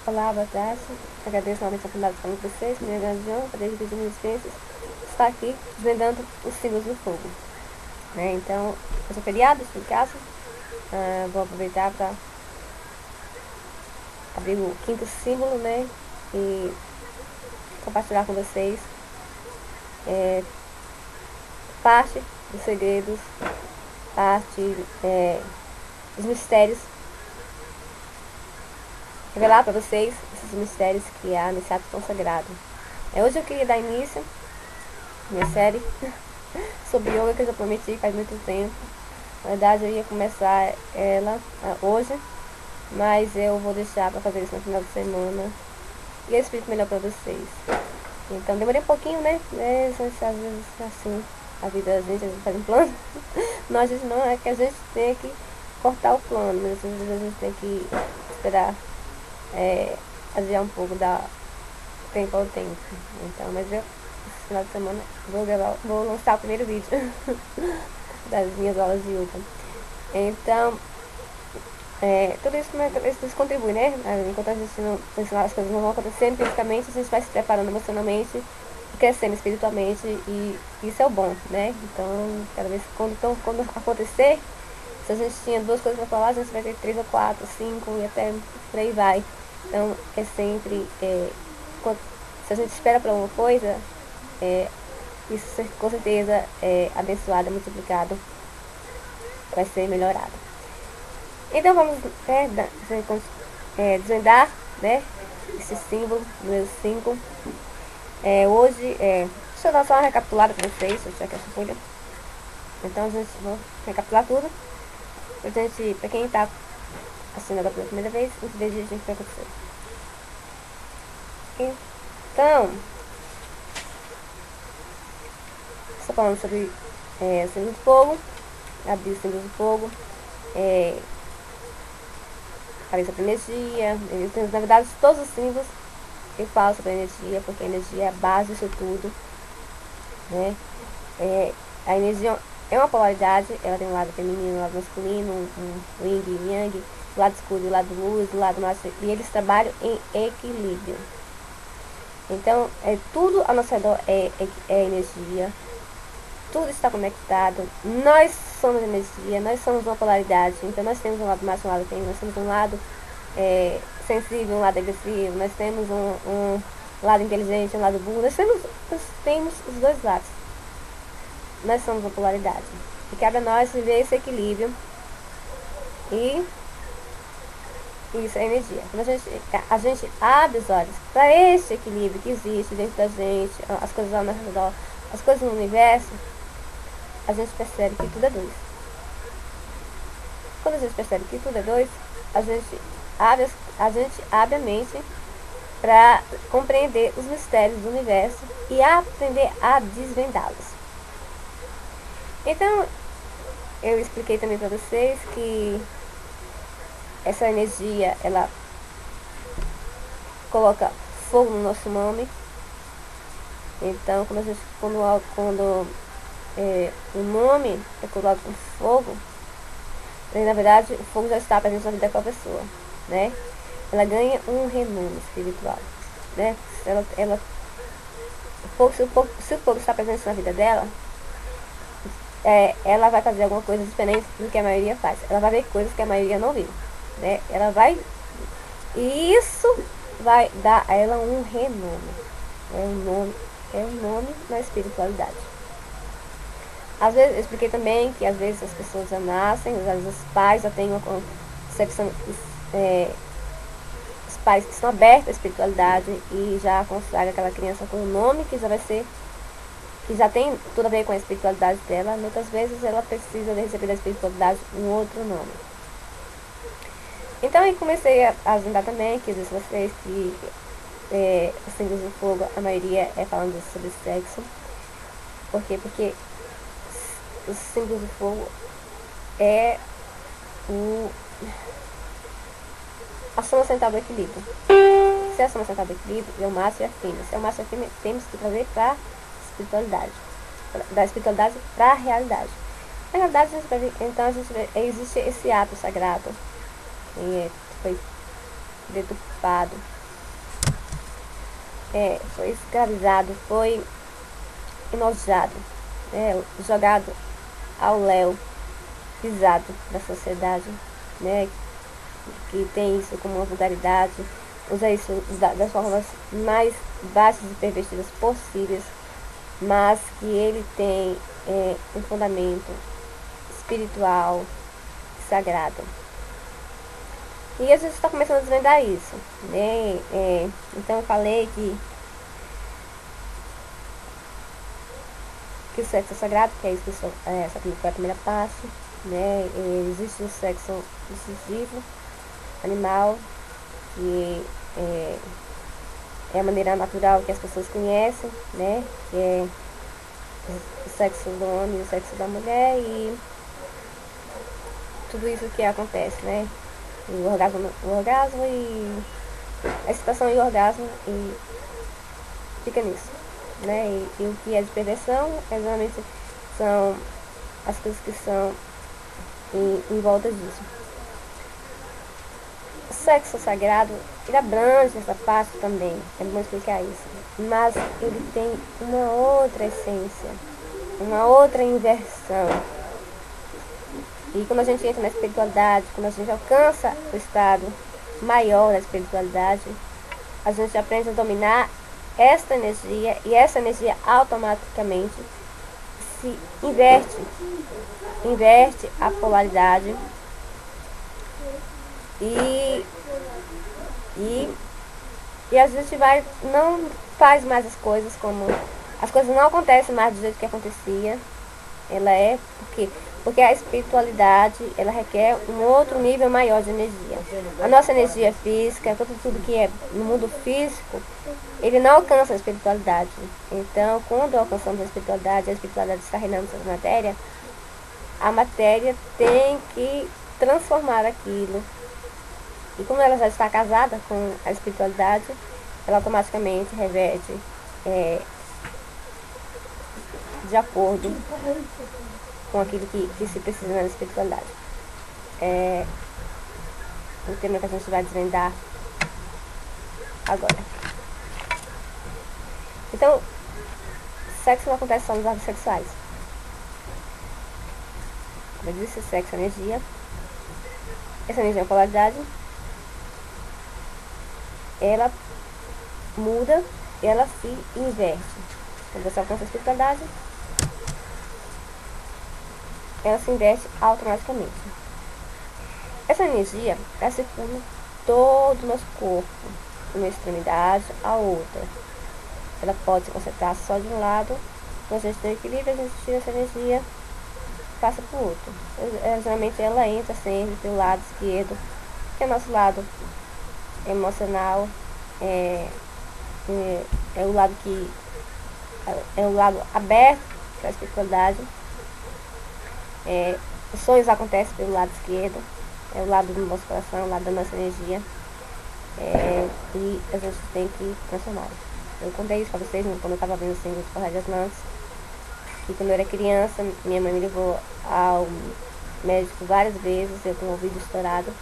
Olá, boa tarde. Agradeço novamente a oportunidade de falar com vocês. Minha João, para dividir minhas experiências, está aqui desvendando os símbolos do fogo. Então, hoje é feriado, estou em casa. Vou aproveitar para abrir o quinto símbolo, e compartilhar com vocês parte dos segredos, parte dos mistérios, revelar para vocês esses mistérios que há nesse ato tão sagrado. Hoje eu queria dar início à minha série sobre yoga, que eu já prometi faz muito tempo. Na verdade, eu ia começar ela hoje, mas eu vou deixar para fazer isso no final de semana e eu explico melhor para vocês. Então, demorei um pouquinho, né? Às vezes, assim, a vida da gente, a gente faz um plano. Não, a gente não, é que a gente tem que cortar o plano, mas às vezes a gente tem que esperar adiar um pouco da tempo ao tempo. Então, mas eu, esse final de semana, vou lançar o primeiro vídeo das minhas aulas de yoga. Então, tudo isso contribui, né? Enquanto a gente não ensinar, as coisas não vão acontecendo fisicamente, a gente vai se preparando emocionalmente, crescendo espiritualmente, e isso é o bom, né? Então, cada vez quando acontecer, se a gente tinha 2 coisas para falar, a gente vai ter 3 ou 4, 5 e até por aí vai. Então, é sempre, se a gente espera para uma coisa, isso com certeza é abençoado, multiplicado, vai ser melhorado. Então vamos desvendar, né, esse símbolo número 5. Hoje, deixa eu dar só uma recapitulada para vocês, deixa eu tirar aqui essa folha. Então a gente vai recapitular tudo, pra quem está assistindo agora pela primeira vez, entender o que vai acontecer. Então, estou falando sobre o símbolo do fogo, abrir o símbolo do fogo, falei sobre energia, na verdade todos os símbolos eu falo sobre energia, porque a energia é a base disso tudo, né? A energia é uma polaridade, ela tem um lado feminino, um lado masculino, um yin e yang, o lado escuro e o lado luz, o lado máximo, e eles trabalham em equilíbrio. Então, tudo ao nosso redor é energia, tudo está conectado, nós somos energia, nós somos uma polaridade, então nós temos um lado máximo, um lado feminino, nós temos um lado sensível, um lado agressivo, nós temos um lado inteligente, um lado burro, nós temos os dois lados. Nós somos uma polaridade. E cabe a nós viver esse equilíbrio. E isso é energia. Quando a gente abre os olhos para esse equilíbrio que existe dentro da gente, as coisas ao nosso redor, as coisas no universo, a gente percebe que tudo é 2. Quando a gente percebe que tudo é 2, a gente abre a mente para compreender os mistérios do universo e aprender a desvendá-los. Então, eu expliquei também para vocês que essa energia, ela coloca fogo no nosso nome. Então, quando o nome é colocado com fogo, na verdade, o fogo já está presente na vida daquela pessoa, né? Ela ganha um renome espiritual, né? Se o fogo está presente na vida dela, ela vai fazer alguma coisa diferente do que a maioria faz. Ela vai ver coisas que a maioria não viu, né? E isso vai dar a ela um renome. É um nome na espiritualidade. Às vezes, eu expliquei também que às vezes as pessoas já nascem, às vezes os pais já têm uma concepção, os pais que estão abertos à espiritualidade e já consagram aquela criança com um nome que já tem tudo a ver com a espiritualidade dela. Muitas vezes ela precisa de receber da espiritualidade um outro nome. Então eu comecei a ajudar também, que diz vocês que os símbolos do fogo, a maioria é falando sobre sexo. Por quê? Porque os símbolos do fogo é a soma central do equilíbrio. Se é a soma central do equilíbrio, é o macho e a fêmea. Se é o macho e a fêmea, temos que trazer para a espiritualidade. Da espiritualidade para a realidade. Na realidade, então existe esse ato sagrado que foi deturpado, foi escravizado, foi enojado, jogado ao léu, pisado da sociedade, né, que tem isso como uma vulgaridade, usa isso das formas mais baixas e pervertidas possíveis, mas que ele tem um fundamento espiritual sagrado. E a gente está começando a desvendar isso, né? Então eu falei que o sexo é sagrado, que é isso que foi a primeira parte, né? Existe o sexo incisivo, animal, que é a maneira natural que as pessoas conhecem, né? Que é o sexo do homem e o sexo da mulher e tudo isso que acontece, né? O orgasmo e a excitação e o orgasmo e fica nisso, né? E o que é de perversão geralmente são as coisas que são em volta disso. O sexo sagrado, ele abrange essa parte também, é bom explicar isso, mas ele tem uma outra essência, uma outra inversão. E quando a gente entra na espiritualidade, quando a gente alcança o estado maior da espiritualidade, a gente aprende a dominar esta energia e essa energia automaticamente se inverte a polaridade e a gente não faz mais as coisas como as coisas não acontecem mais do jeito que acontecia. Porque a espiritualidade, ela requer um outro nível maior de energia. A nossa energia física, tudo que é no mundo físico, ele não alcança a espiritualidade. Então, quando alcançamos a espiritualidade está reinando sobre a matéria tem que transformar aquilo. E como ela já está casada com a espiritualidade, ela automaticamente reverte de acordo com aquilo que se precisa na espiritualidade. O tema que a gente vai desvendar agora. Então, sexo não acontece só nos atos sexuais. Como eu disse, sexo é energia. Essa energia é polaridade. Ela muda e ela se inverte. Quando você alcança a espiritualidade, ela se inverte automaticamente. Essa energia, ela circula todo o nosso corpo, de uma extremidade à outra. Ela pode se concentrar só de um lado. Quando a gente tem equilíbrio, a gente tira essa energia e passa para o outro. Geralmente ela entra sempre pelo lado esquerdo, que é o nosso lado emocional, é o lado que é o lado aberto para a espiritualidade. Os sonhos acontecem pelo lado esquerdo, é o lado do nosso coração, o lado da nossa energia, e a gente tem que transformar. Eu contei isso para vocês quando eu estava vendo assim, os Correios Atlantes, que quando eu era criança, minha mãe me levou ao médico várias vezes, eu com o ouvido estourado,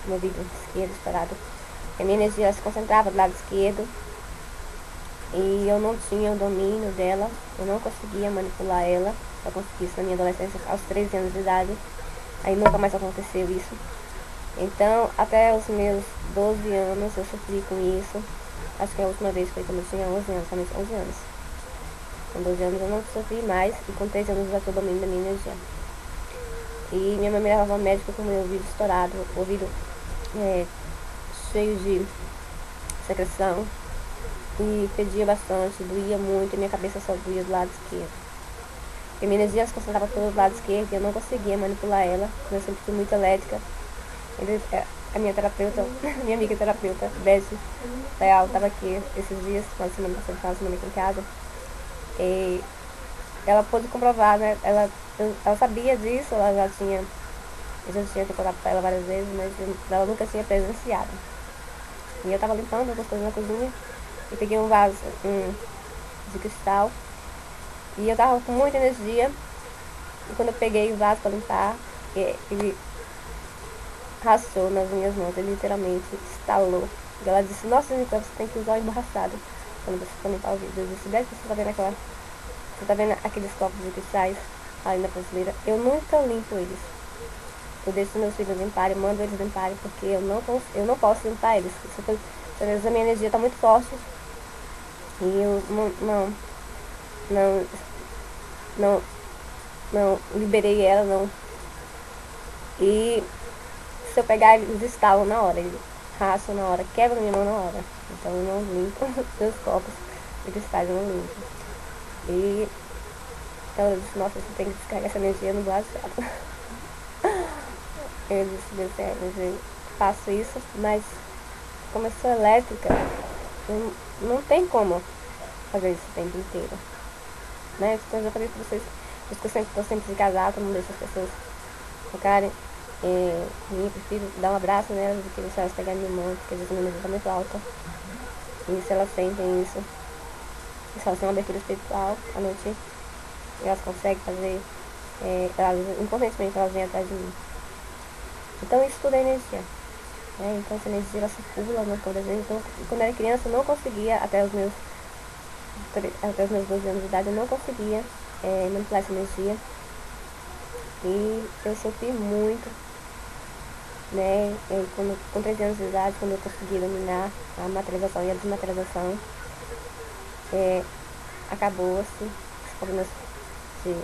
com o ouvido esquerdo estourado, a minha energia se concentrava do lado esquerdo, e eu não tinha o domínio dela, eu não conseguia manipular ela. Eu consegui isso na minha adolescência aos 13 anos de idade, aí nunca mais aconteceu isso. Então, até os meus 12 anos eu sofri com isso. Acho que a última vez foi quando eu tinha 11 anos, somente 11 anos. Com 12 anos eu não sofri mais, e com 13 anos eu já tinha o domínio da minha energia. E minha mãe me levava ao médico com o meu ouvido estourado, o ouvido cheio de secreção, e pedia bastante, doía muito, e minha cabeça só doía do lado esquerdo. E minha energia se concentrava todo do lado esquerdo e eu não conseguia manipular ela, eu sempre fui muito elétrica. A minha terapeuta, minha amiga terapeuta, Beth Leal, estava aqui esses dias, uma semana passada, semana aqui em casa, e ela pôde comprovar, né? Ela sabia disso, eu já tinha contado para ela várias vezes, mas ela nunca tinha presenciado. E eu estava limpando algumas coisas na cozinha e peguei um vaso de cristal e eu estava com muita energia, e quando eu peguei o vaso para limpar, ele rachou nas minhas mãos, ele literalmente estalou. E ela disse, nossa, então você tem que usar o emborrachado quando você for limpar o vidro. Eu disse, Beth, você tá vendo você tá vendo aqueles copos de cristais ali na prateleira? Eu nunca limpo eles. Eu deixo meus filhos limparem, mando eles limparem, porque eu não posso limpar eles. Às vezes a minha energia tá muito forte e eu não, não, não liberei ela, não. E se eu pegar, eles estalam na hora, eles racham na hora, quebram minha mão na hora. Então eu não limpo meus copos de cristais, eu não limpo. E então eu disse, nossa, você tem que descarregar essa energia no vaso. Eu disse, eu faço isso, mas como eu sou elétrica, não tem como fazer isso o tempo inteiro. Né? Então eu já falei pra vocês, por isso que eu tô sempre de casal, eu não deixo as pessoas tocarem em mim, eu prefiro dar um abraço nelas do que deixar elas pegarem minha mão, porque às vezes a minha energia tá muito alta. E se elas sentem isso, se elas têm uma abertura espiritual à noite, elas conseguem fazer, inconscientemente elas vêm atrás de mim. Então isso tudo é energia. Né? Então essa energia ela circula no corpo da gente. Então, quando eu era criança eu não conseguia, até os meus 12 anos de idade, eu não conseguia manipular essa energia. E eu sofri muito, né? Com 13 anos de idade, quando eu consegui dominar a materialização e a desmaterialização, acabou-se os problemas de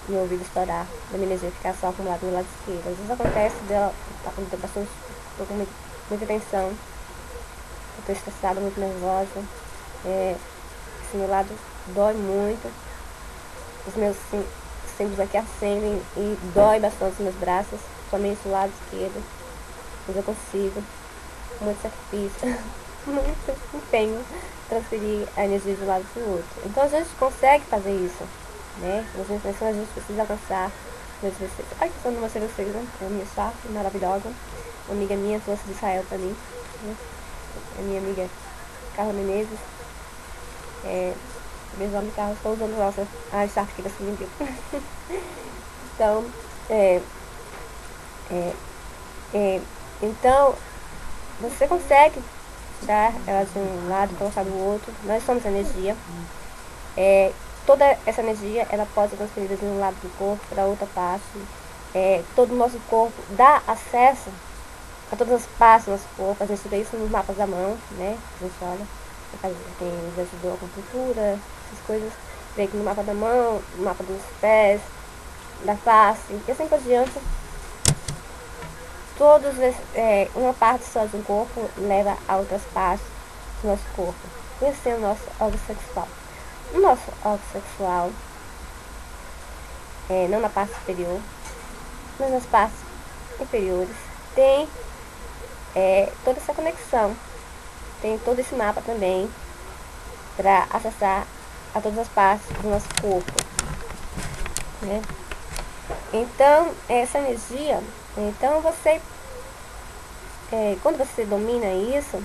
meu ouvido estourar, da minha energia ficar só acumulada no lado esquerdo. Às vezes acontece dela, quando eu tô com muita tensão, eu tô estressada, muito nervosa, esse meu lado dói muito, os meus símbolos aqui acendem e dói bastante os meus braços, somente o lado esquerdo, mas eu consigo, com muito sacrifício, muito empenho, transferir a energia de um lado para o outro. Então a gente consegue fazer isso, né? Nas minhas intenções a gente precisa alcançar meus desejos. A questão de você, né? É a minha chave maravilhosa, uma amiga minha trouxe de Israel para mim, né? A minha amiga Carla Menezes, meu nome Carla, estou usando a chave aqui da Suminguil. Então, então, você consegue tirar ela de um lado e colocar do outro. Nós somos energia. Toda essa energia ela pode ser transferida de um lado do corpo para outra parte. Todo o nosso corpo dá acesso a todas as partes do nosso corpo. A gente vê isso nos mapas da mão, né? A gente olha, quem já estudou a acupuntura, essas coisas, vê aqui no mapa da mão, no mapa dos pés, da face, e assim por diante. Uma parte só de um corpo leva a outras partes do nosso corpo. Esse é o nosso órgão sexual. O nosso órgão sexual, não na parte superior, mas nas partes inferiores, tem toda essa conexão, tem todo esse mapa também para acessar a todas as partes do nosso corpo, né? Então essa energia, então você, quando você domina isso,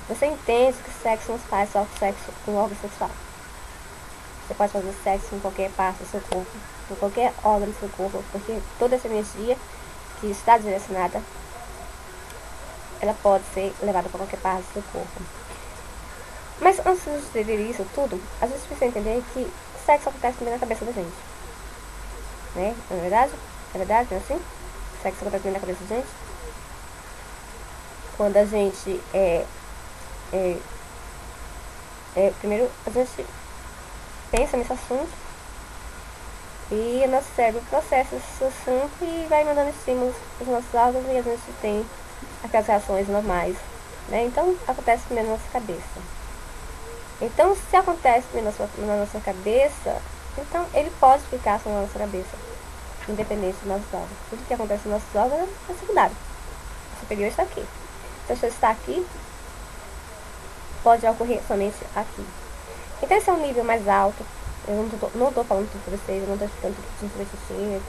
você entende que sexo não se faz só com sexo com o órgão sexual. Você pode fazer sexo em qualquer parte do seu corpo, em qualquer órgão do seu corpo, porque toda essa energia que está direcionada, ela pode ser levada para qualquer parte do seu corpo. Mas antes de entender isso tudo, a gente precisa entender que sexo acontece também na cabeça da gente. Né? Não é verdade? É verdade? Não é assim? Sexo acontece também na cabeça da gente. Quando a gente primeiro a gente pensa nesse assunto e o nosso cérebro processa esse assunto e vai mandando estímulos para os nossos órgãos e a gente tem aquelas reações normais, né? Então acontece primeiro na nossa cabeça. Então se acontece primeiro na nossa cabeça, então ele pode ficar só na nossa cabeça, independente dos nossos órgãos. Tudo que acontece nos nossos órgãos é secundário. O superior está aqui. Então se está aqui, pode ocorrer somente aqui. Então esse é um nível mais alto. Eu não tô falando tudo pra vocês, eu não tô explicando tudo sobre esse time,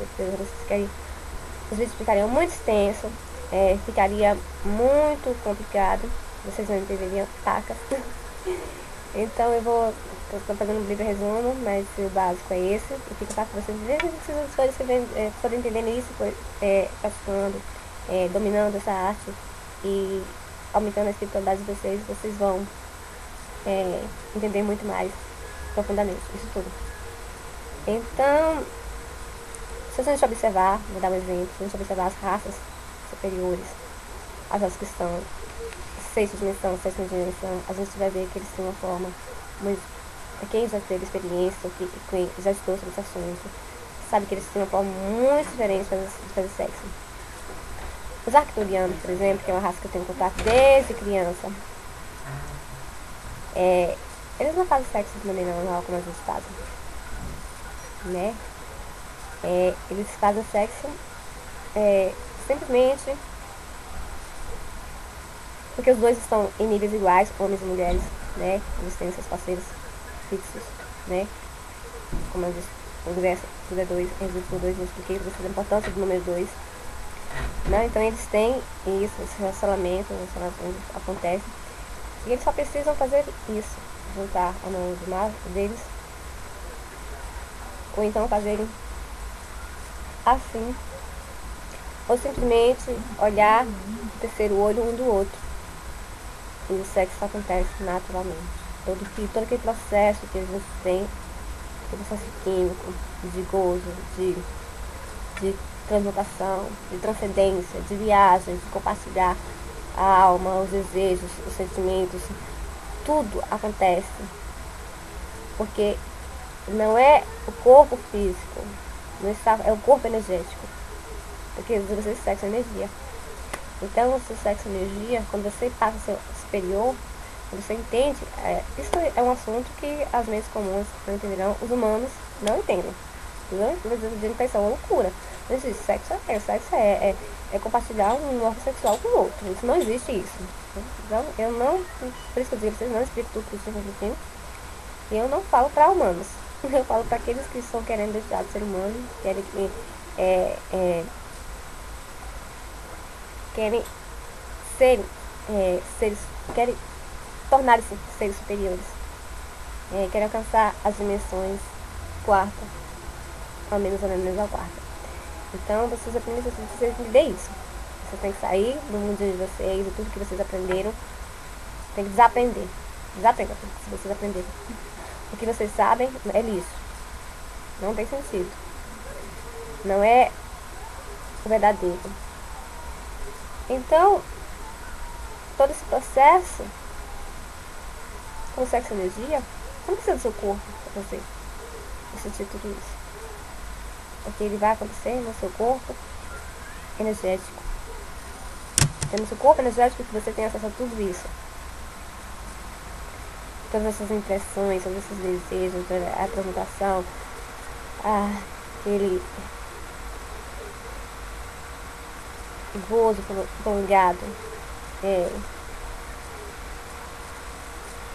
os vídeos ficariam muito extensos, ficaria muito complicado, vocês não entenderiam tacas. Então eu tô fazendo um livre resumo, mas o básico é esse, e fica fácil pra vocês verem, se vocês forem entendendo isso, praticando dominando essa arte e aumentando a espiritualidade de vocês, vocês vão entender muito mais profundamente isso tudo. Então, se a gente observar, vou dar um exemplo, se a gente observar as raças superiores, as raças que estão sexta dimensão, sétima dimensão, a gente vai ver que eles têm uma forma muito... Quem já teve experiência, quem já estudou sobre esse assunto, sabe que eles têm uma forma muito diferente de fazer sexo. Os arcturianos, por exemplo, que é uma raça que eu tenho contato desde criança, eles não fazem sexo de maneira normal como a gente faz, né? Eles fazem sexo simplesmente porque os dois estão em níveis iguais, homens e mulheres, né? Eles têm seus parceiros fixos, né? Como eu disse, o é 2, por 2, eu expliquei para vocês a importância do número 2. Né? Então eles têm isso, esse relacionamento acontece. E eles só precisam fazer isso, juntar a mão deles, ou então fazerem assim, ou simplesmente olhar o terceiro olho um do outro. E o sexo acontece naturalmente. Todo aquele processo que a gente tem, aquele processo químico, de gozo, de transmutação, de transcendência, de viagem, de compartilhar a alma, os desejos, os sentimentos, tudo acontece. Porque não é o corpo físico, é o corpo energético. Porque você sexo é energia. Então, o seu sexo é energia, quando você passa a ser superior, quando você entende, isso é um assunto que as mentes comuns não entenderão, os humanos não entendem. Eles é uma loucura. Não existe. Sexo é compartilhar um órgão sexual com o outro. Isso não existe isso. Então, eu não, por isso que eu digo, vocês não explico tudo que vocês estão. E eu não falo para humanos. Eu falo para aqueles que estão querendo deixar de ser humano, querem ser seres, querem tornar-se seres superiores, querem alcançar as dimensões quarta, ao menos a quarta. Então vocês precisam entender isso. Vocês têm que sair do mundo de vocês, de tudo que vocês aprenderam, tem que desaprender. Desaprenda tudo que vocês aprenderam. O que vocês sabem é lixo. Não tem sentido. Não é o verdadeiro. Então, todo esse processo, com o sexo e energia, não precisa do seu corpo para você sentir tudo isso. Porque ele vai acontecer no seu corpo energético. É no seu corpo energético que você tem acesso a tudo isso. Todas essas impressões, todos esses desejos, a transmutação, aquele gozo prolongado,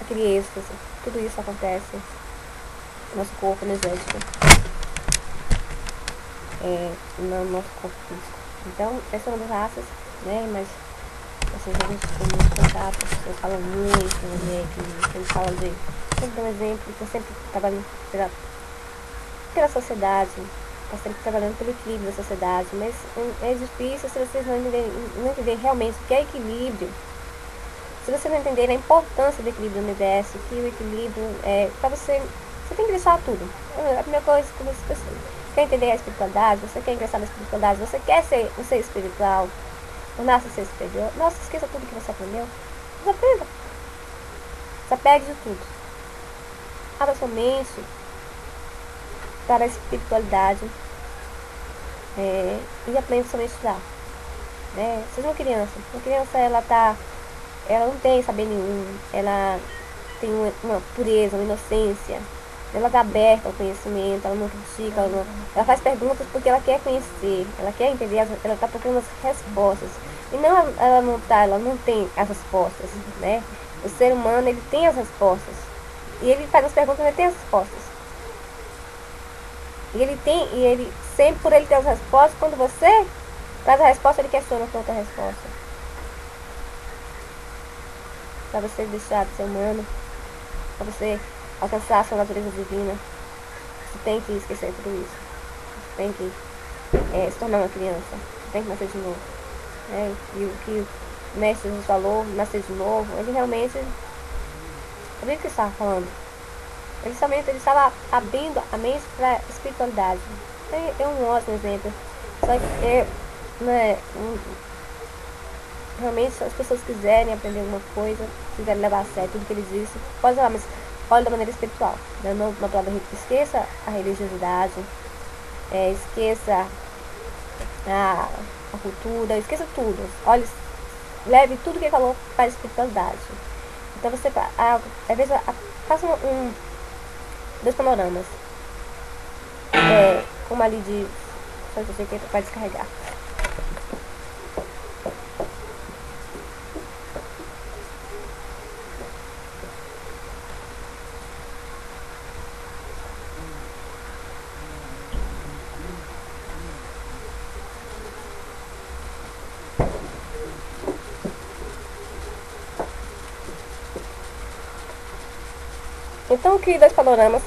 aquele êxtase, tudo isso acontece no nosso corpo energético, no nosso corpo físico. Então, essa é uma das raças, né, mas vocês já têm muito contato, as pessoas falam muito, né, que eles falam de... Sempre dou um exemplo, que eu sempre trabalho pela sociedade, está sempre trabalhando pelo equilíbrio da sociedade, mas é difícil se vocês não entenderem realmente o que é equilíbrio. Se você não entender a importância do equilíbrio no universo, que o equilíbrio para você tem que deixar tudo. A primeira coisa que você quer entender a espiritualidade, você quer ingressar na espiritualidade, você quer ser um ser espiritual, tornar-se um ser superior, nossa, esqueça tudo que você aprendeu, desaprenda. Desapegue de tudo. Abra sua mente para a espiritualidade e aprende somente a estudar. Seja uma criança. Uma criança, ela não tem saber nenhum, ela tem uma pureza, uma inocência, ela está aberta ao conhecimento, ela não critica, ela faz perguntas porque ela quer conhecer, ela quer entender, ela está procurando as respostas. E não, ela não tem as respostas, né? O ser humano, ele tem as respostas. E ele faz as perguntas, ele tem as respostas. E ele sempre, por ele ter as respostas, quando você traz a resposta, ele questiona com outra resposta. Para você deixar de ser humano, para você alcançar a sua natureza divina, você tem que esquecer tudo isso. Você tem que se tornar uma criança. Você tem que nascer de novo. né? E o que o mestre Jesus falou, nascer de novo, ele realmente, sabia o que ele estava falando? Ele estava abrindo a mente para a espiritualidade. Eu não mostro um exemplo. Só que né, realmente, se as pessoas quiserem aprender alguma coisa, quiserem levar a sério tudo que ele disse, pode falar, mas olha da maneira espiritual. Né? Não na palavra, esqueça a religiosidade, esqueça a cultura, esqueça tudo. Olhe, leve tudo que ele falou para a espiritualidade. Então você, às vezes, faça dois panoramas. Uma ali de. Só que eu sei que vai descarregar. Então, que dois panoramas,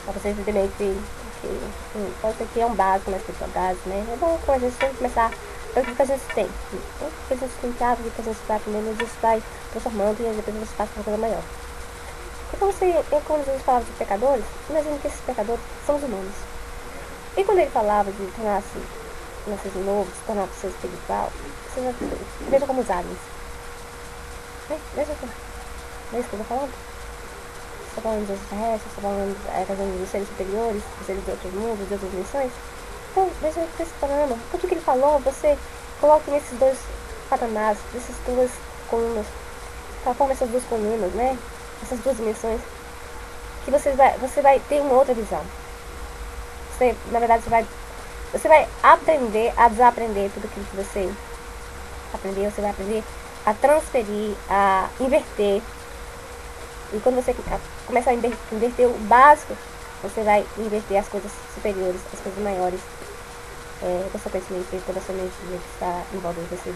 para vocês entenderem que isso aqui é um básico na espiritualidade, né? É bom quando a gente tem que começar pelo que a gente tem. O que a gente tem que o que a gente vai aprendendo, a gente vai transformando e depois a gente passa para uma coisa maior. Então, quando Jesus falava de pecadores, imagine que esses pecadores são os humanos. E quando ele falava de tornar-se nascer de novo, se tornar pessoa espiritual, veja como os aliens. Veja como. Não é isso que eu estou falando? Estou falando dos extraterrestres, estou falando dos seres superiores, dos seres de outros mundos, de outras dimensões. Então, veja o que você está falando. Tudo que ele falou, você coloque nesses dois patamares, nessas duas colunas. Transforma essas duas colunas, né? Essas duas dimensões. Que você vai ter uma outra visão. Você, na verdade, você vai aprender a desaprender tudo aquilo que você aprendeu. Você vai aprender a transferir, a inverter. E quando você começar a inverter o básico, você vai inverter as coisas superiores, as coisas maiores. Consequentemente, toda a sua energia que está em volta de você,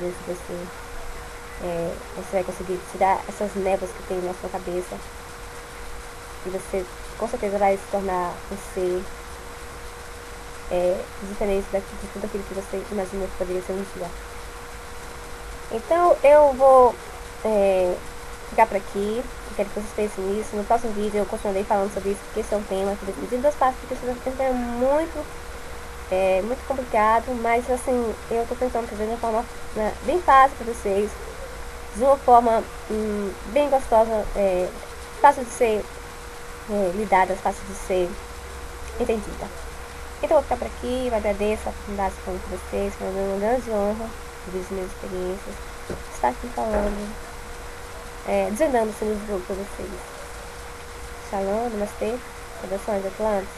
você vai conseguir tirar essas névoas que tem na sua cabeça. E você, com certeza, vai se tornar um ser diferente de tudo aquilo que você imagina que poderia ser um dia. Então, eu vou ficar por aqui. Eu quero que vocês pensem nisso. No próximo vídeo eu continuarei falando sobre isso, porque esse é um tema que eu decidi duas partes, porque esse é um tema muito complicado, mas assim, eu tô tentando fazer de uma forma bem fácil para vocês, de uma forma bem gostosa, fácil de ser lidada, fácil de ser entendida. Então eu vou ficar por aqui, eu agradeço a oportunidade de falar com vocês, foi uma grande honra ouvir as minhas experiências, estar aqui falando, desvendando esse livro para vocês. Shalom, namastê, saudações, Atlantes.